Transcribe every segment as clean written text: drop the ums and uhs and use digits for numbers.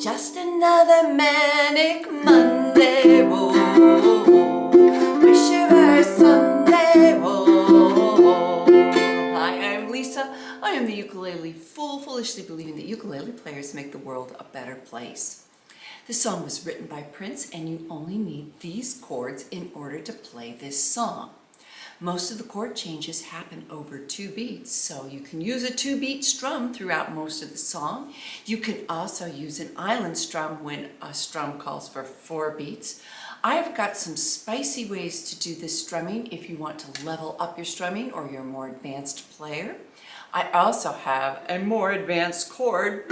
Just another manic Monday, whoa. Wish it were Sunday, whoa. Hi, I'm Lisa. I am the ukulele fool, foolishly believing that ukulele players make the world a better place. This song was written by Prince, and you only need these chords in order to play this song. Most of the chord changes happen over 2 beats, so you can use a 2-beat strum throughout most of the song. You can also use an island strum when a strum calls for 4 beats. I've got some spicy ways to do this strumming if you want to level up your strumming or you're a more advanced player. I also have a more advanced chord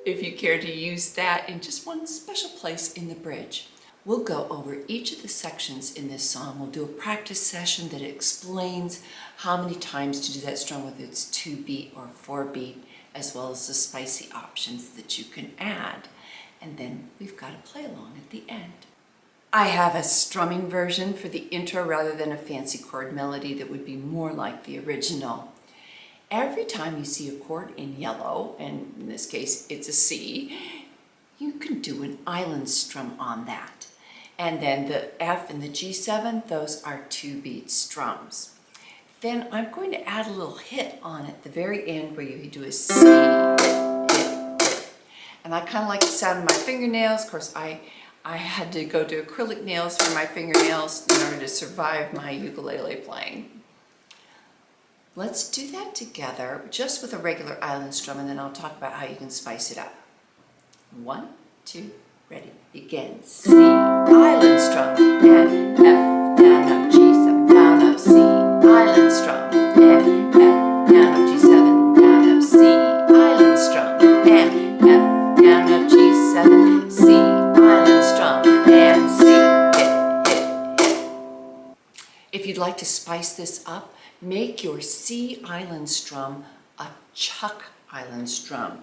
if you care to use that in just one special place in the bridge. We'll go over each of the sections in this song. We'll do a practice session that explains how many times to do that strum, whether it's 2-beat or 4-beat, as well as the spicy options that you can add. And then we've got to play along at the end. I have a strumming version for the intro rather than a fancy chord melody that would be more like the original. Every time you see a chord in yellow, and in this case it's a C, you can do an island strum on that. And then the F and the G7, those are 2-beat strums. Then I'm going to add a little hit on at the very end where you do a C, hit. And I kind of like the sound of my fingernails. Of course, I had to go to acrylic nails for my fingernails in order to survive my ukulele playing. Let's do that together just with a regular island strum, and then I'll talk about how you can spice it up. 1, 2, ready, begin. C, island strum, and F, down, up, G7, down, up, C, island strum, and F, down, up, G7, down, up, C, island strum, and F, down, up, G7, C, island strum, and C, hit, hit, hit. If you'd like to spice this up, make your C island strum a chuck island strum.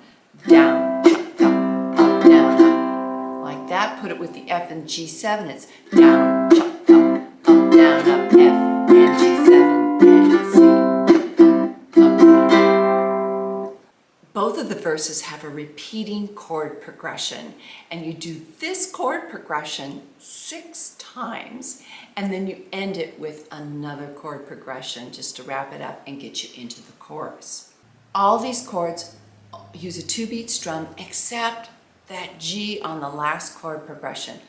Down, chuck, up, down, up. Like that. Put it with the F and G7. It's down, chuck, up, down, up, F and G7 and C, up, down. Both of the verses have a repeating chord progression, and you do this chord progression 6 times, and then you end it with another chord progression just to wrap it up and get you into the chorus. All these chords use a 2-beat strum except that G on the last chord progression.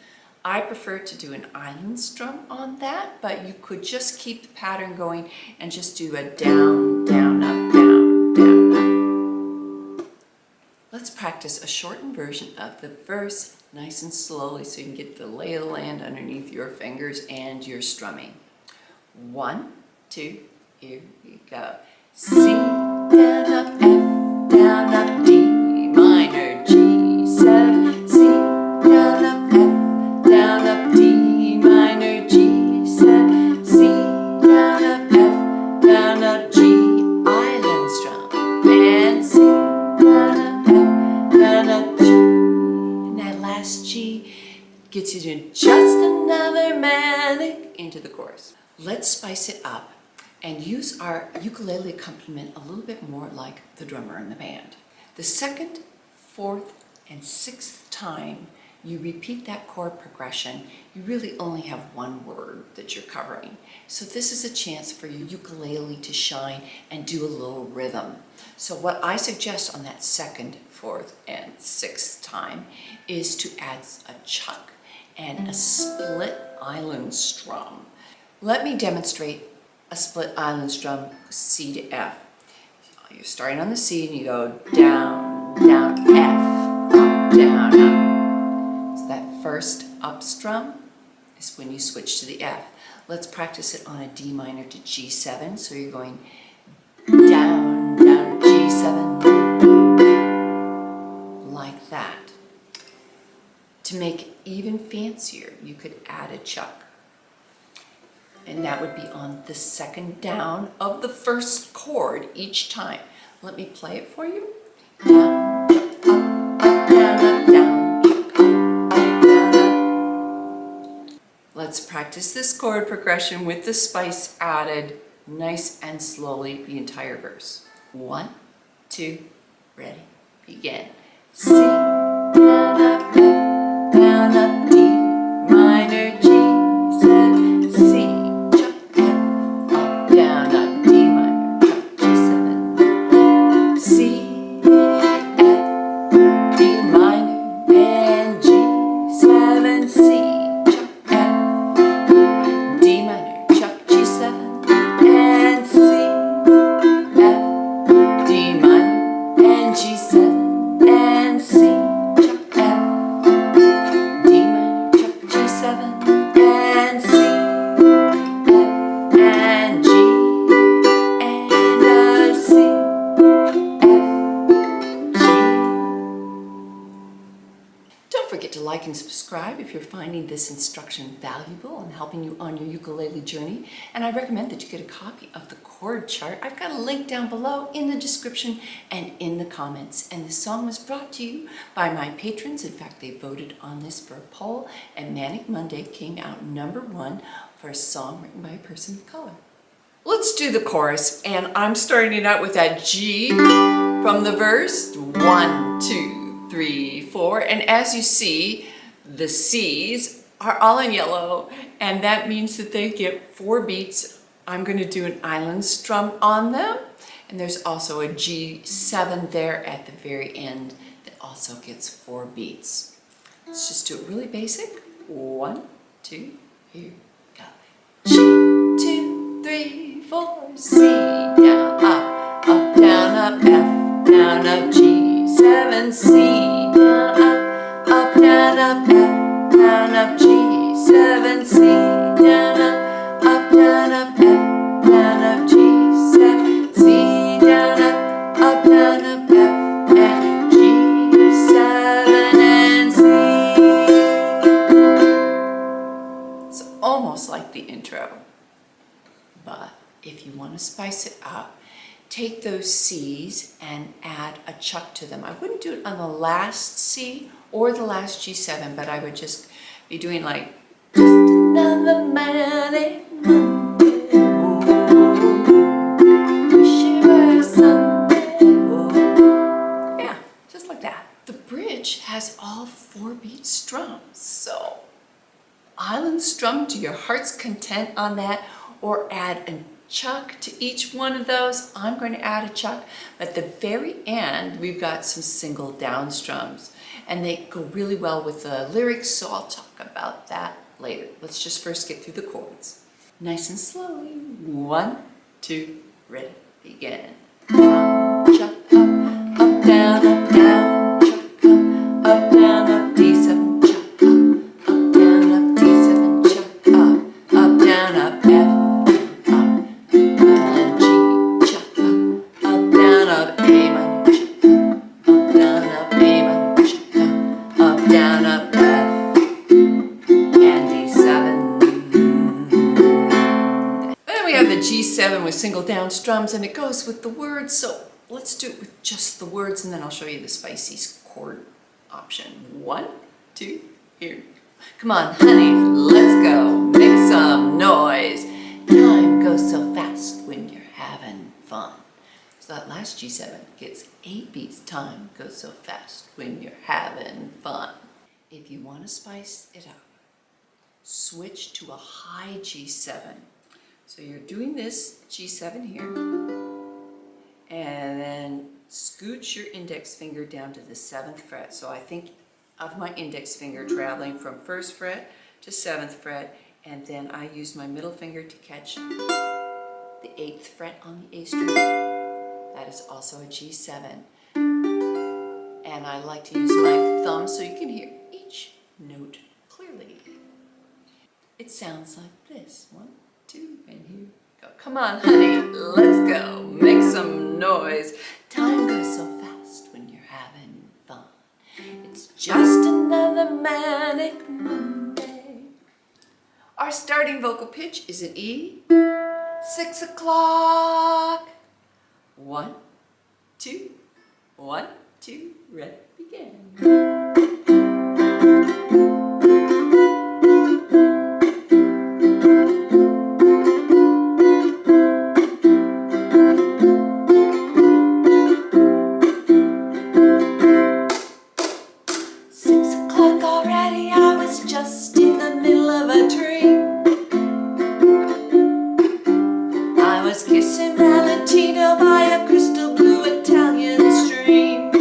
I prefer to do an island strum on that, but you could just keep the pattern going and just do a down, down, up, down, down, up. Let's practice a shortened version of the verse nice and slowly so you can get the lay of the land underneath your fingers and your strumming. 1, 2, here we go. C, down, up, F, down, up, D minor, G7, C, down, up, F, down, up, D minor, G7, C, down, up, F, down, up, G, island strum, and C, down, up, F, down, up, G. And that last G gets you to just another manic into the chorus. Let's spice it up and use our ukulele accompaniment a little bit more like the drummer in the band. The 2nd, 4th, and 6th time you repeat that chord progression, you really only have one word that you're covering. So this is a chance for your ukulele to shine and do a little rhythm. So what I suggest on that 2nd, 4th, and 6th time is to add a chuck and a split island strum. Let me demonstrate a split island strum, C to F. You're starting on the C and you go down, down, F, up, down, up. So that first up strum is when you switch to the F. Let's practice it on a D minor to G7. So you're going down, down, G7, like that. To make it even fancier, you could add a chuck. And that would be on the 2nd down of the 1st chord each time. Let me play it for you. Down, up, down, up, down, up, down, up. Let's practice this chord progression with the spice added, nice and slowly, the entire verse. 1, 2, ready, begin. C, Don't forget to like and subscribe if you're finding this instruction valuable and helping you on your ukulele journey. And I recommend that you get a copy of the chord chart. I've got a link down below in the description and in the comments. And this song was brought to you by my patrons. In fact, they voted on this for a poll, and Manic Monday came out #1 for a song written by a person of color. Let's do the chorus, and I'm starting it out with that G from the verse. 1, 2, 3, 4, and as you see, the C's are all in yellow, and that means that they get 4 beats. I'm going to do an island strum on them, and there's also a G7 there at the very end that also gets 4 beats. Let's just do it really basic. 1, 2, here we go. G, 2, 3, 4, C, down, up, down, up, F, down, up, G, 7, C, down, up, down, up, F, down, up, G, 7, C, down, up, down, up, F, down, up, G, 7, C, down, up, down, up, F, and G, 7, and C. It's almost like the intro, but if you want to spice it up, take those C's and add a chuck to them. I wouldn't do it on the last C or the last G7, but I would just be doing like, just another manic Monday, wish it were Sunday. Yeah, just like that. The bridge has all 4 beat strums, so island strum to your heart's content on that, or add a chuck to each one of those. I'm going to add a chuck, but at the very end we've got some single down strums, and they go really well with the lyrics, so I'll talk about that later. Let's just first get through the chords. Nice and slowly. 1, 2, ready, begin. Down, chuck, up, down, chuck, up, down, up, D7, chuck, up, down, up, D7, chuck, up, down, up, F. G7 with single down strums, and it goes with the words, so let's do it with just the words, and then I'll show you the spicy chord option. 1, 2, here. Come on, honey, let's go. Make some noise. Time goes so fast when you're having fun. So that last G7 gets 8 beats. Time goes so fast when you're having fun. If you want to spice it up, switch to a high G7. So you're doing this G7 here, and then scooch your index finger down to the 7th fret. So I think of my index finger traveling from 1st fret to 7th fret, and then I use my middle finger to catch the 8th fret on the A string. That is also a G7. And I like to use my thumb so you can hear each note clearly. It sounds like this. 1, 2, and here we go. Come on, honey, let's go. Make some noise. Time goes so fast when you're having fun. It's just another manic Monday. Our starting vocal pitch is an E. 6 o'clock. 1, 2, 1, 2, ready, begin. 6 o'clock already, I was just in the middle of a dream. I was kissing Valentino by a crystal blue Italian stream.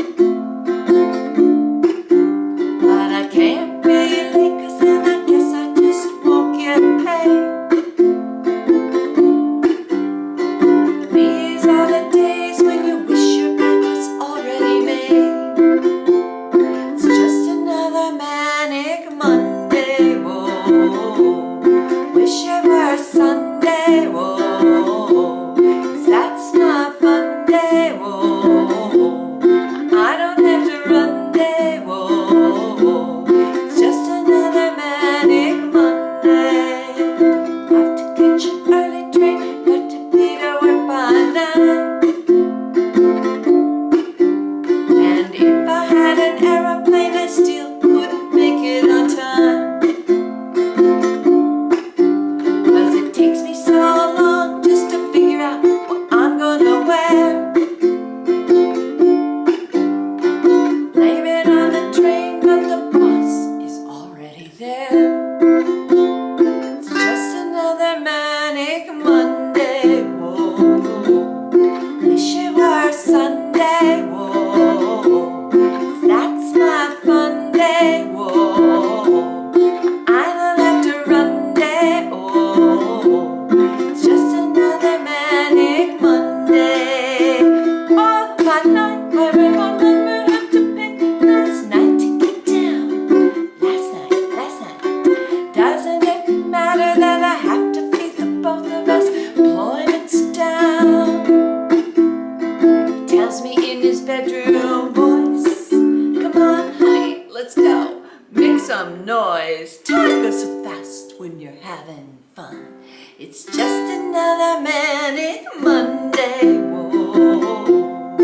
noise. Time goes so fast when you're having fun. It's just another manic Monday. Whoa.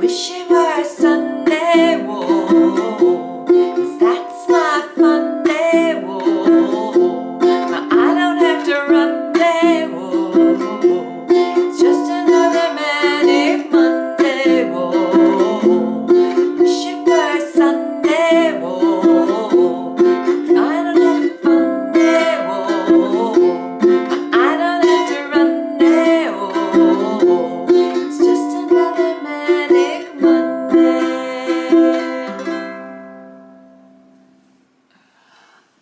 Wish it were Sunday. Whoa. 'Cause that's my fun day. Whoa. Now I don't have to run day. Whoa. It's just another manic Monday. Whoa. Wish it were Sunday. Whoa. I don't have fun day. Whoa. I don't have to run day. Whoa. It's just another manic Monday.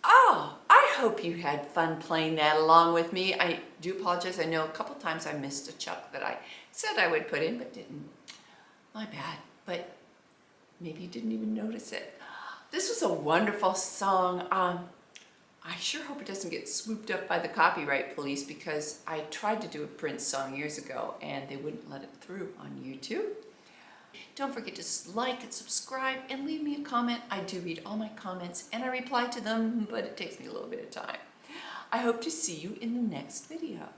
Oh, I hope you had fun playing that along with me. I do apologize. I know a couple times I missed a chuck that I said I would put in, but didn't. My bad. But maybe you didn't even notice it. This was a wonderful song. I sure hope it doesn't get swooped up by the copyright police, because I tried to do a Prince song years ago and they wouldn't let it through on YouTube. Don't forget to like and subscribe and leave me a comment. I do read all my comments and I reply to them, but it takes me a little bit of time. I hope to see you in the next video.